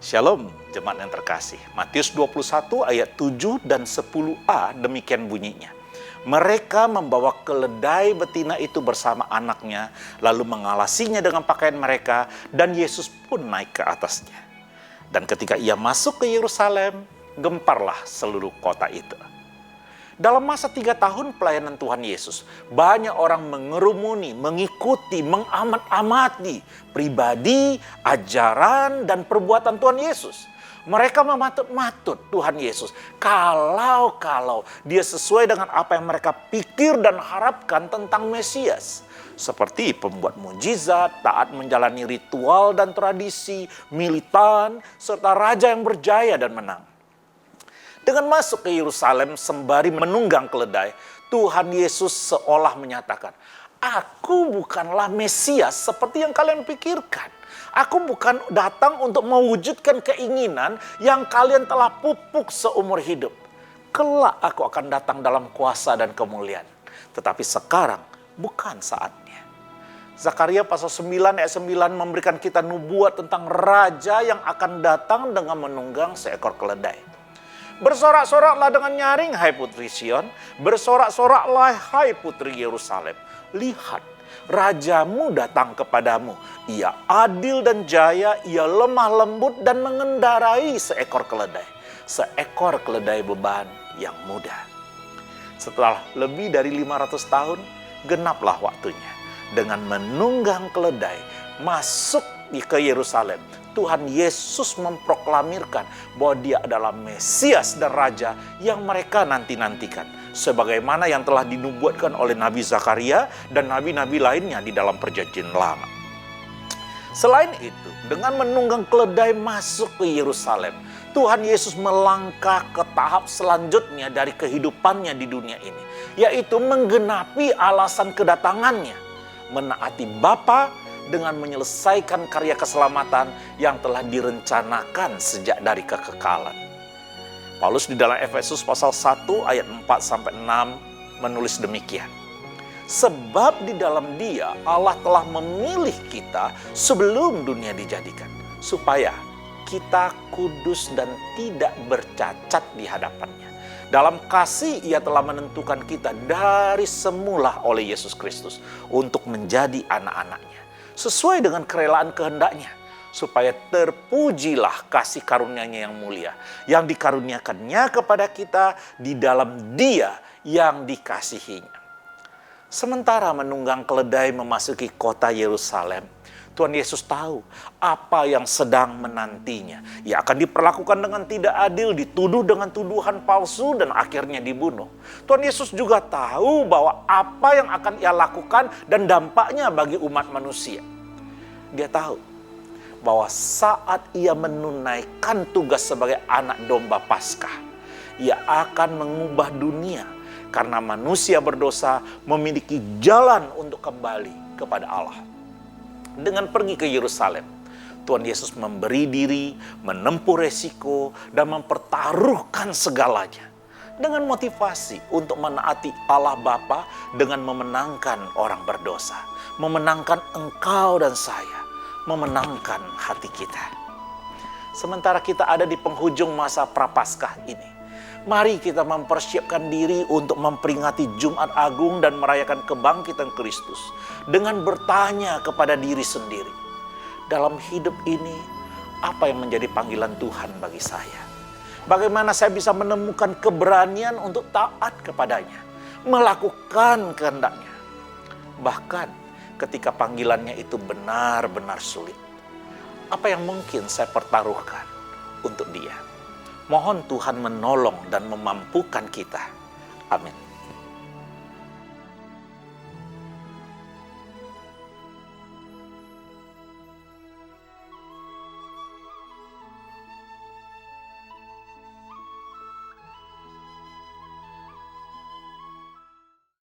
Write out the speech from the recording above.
Shalom, jemaat yang terkasih. Matius 21 ayat 7 dan 10a demikian bunyinya. Mereka membawa keledai betina itu bersama anaknya, lalu mengalasinya dengan pakaian mereka, dan Yesus pun naik ke atasnya. Dan ketika ia masuk ke Yerusalem, gemparlah seluruh kota itu. Dalam masa 3 tahun pelayanan Tuhan Yesus, banyak orang mengerumuni, mengikuti, mengamat-amati pribadi, ajaran, dan perbuatan Tuhan Yesus. Mereka mematut-matut Tuhan Yesus kalau dia sesuai dengan apa yang mereka pikir dan harapkan tentang Mesias. Seperti pembuat mujizat, taat menjalani ritual dan tradisi, militan, serta raja yang berjaya dan menang. Dengan masuk ke Yerusalem sembari menunggang keledai, Tuhan Yesus seolah menyatakan, "Aku bukanlah Mesias seperti yang kalian pikirkan. Aku bukan datang untuk mewujudkan keinginan yang kalian telah pupuk seumur hidup. Kelak aku akan datang dalam kuasa dan kemuliaan. Tetapi sekarang bukan saatnya." Zakaria pasal 9 ayat 9 memberikan kita nubuat tentang raja yang akan datang dengan menunggang seekor keledai. Bersorak-soraklah dengan nyaring, hai putri Sion. Bersorak-soraklah, hai putri Yerusalem. Lihat, rajamu datang kepadamu. Ia adil dan jaya, ia lemah lembut dan mengendarai seekor keledai. Seekor keledai beban yang mudah. Setelah lebih dari 500 tahun, genaplah waktunya. Dengan menunggang keledai, masuk ke Yerusalem, Tuhan Yesus memproklamirkan bahwa dia adalah Mesias dan Raja yang mereka nanti-nantikan. Sebagaimana yang telah dinubuatkan oleh Nabi Zakaria dan nabi-nabi lainnya di dalam perjanjian lama. Selain itu, dengan menunggang keledai masuk ke Yerusalem, Tuhan Yesus melangkah ke tahap selanjutnya dari kehidupannya di dunia ini. Yaitu menggenapi alasan kedatangannya. Menaati Bapa dengan menyelesaikan karya keselamatan yang telah direncanakan sejak dari kekekalan. Paulus di dalam Efesus pasal 1 ayat 4-6 menulis demikian. Sebab di dalam Dia Allah telah memilih kita sebelum dunia dijadikan, supaya kita kudus dan tidak bercacat di hadapannya. Dalam kasih Ia telah menentukan kita dari semula oleh Yesus Kristus untuk menjadi anak-anaknya, sesuai dengan kerelaan kehendaknya, supaya terpujilah kasih karunia-Nya yang mulia, yang dikaruniakannya kepada kita di dalam Dia yang dikasihinya. Sementara menunggang keledai memasuki kota Yerusalem, Tuhan Yesus tahu apa yang sedang menantinya. Ia akan diperlakukan dengan tidak adil, dituduh dengan tuduhan palsu, dan akhirnya dibunuh. Tuhan Yesus juga tahu bahwa apa yang akan Ia lakukan dan dampaknya bagi umat manusia. Dia tahu bahwa saat Ia menunaikan tugas sebagai anak domba Paskah, Ia akan mengubah dunia karena manusia berdosa memiliki jalan untuk kembali kepada Allah. Dengan pergi ke Yerusalem, Tuhan Yesus memberi diri, menempuh resiko, dan mempertaruhkan segalanya dengan motivasi untuk menaati Allah Bapa dengan memenangkan orang berdosa, memenangkan engkau dan saya, memenangkan hati kita. Sementara kita ada di penghujung masa Prapaskah ini, mari kita mempersiapkan diri untuk memperingati Jumat Agung dan merayakan kebangkitan Kristus dengan bertanya kepada diri sendiri, dalam hidup ini apa yang menjadi panggilan Tuhan bagi saya? Bagaimana saya bisa menemukan keberanian untuk taat kepadanya, melakukan kehendaknya, bahkan ketika panggilannya itu benar-benar sulit? Apa yang mungkin saya pertaruhkan untuk Dia? Mohon Tuhan menolong dan memampukan kita. Amin.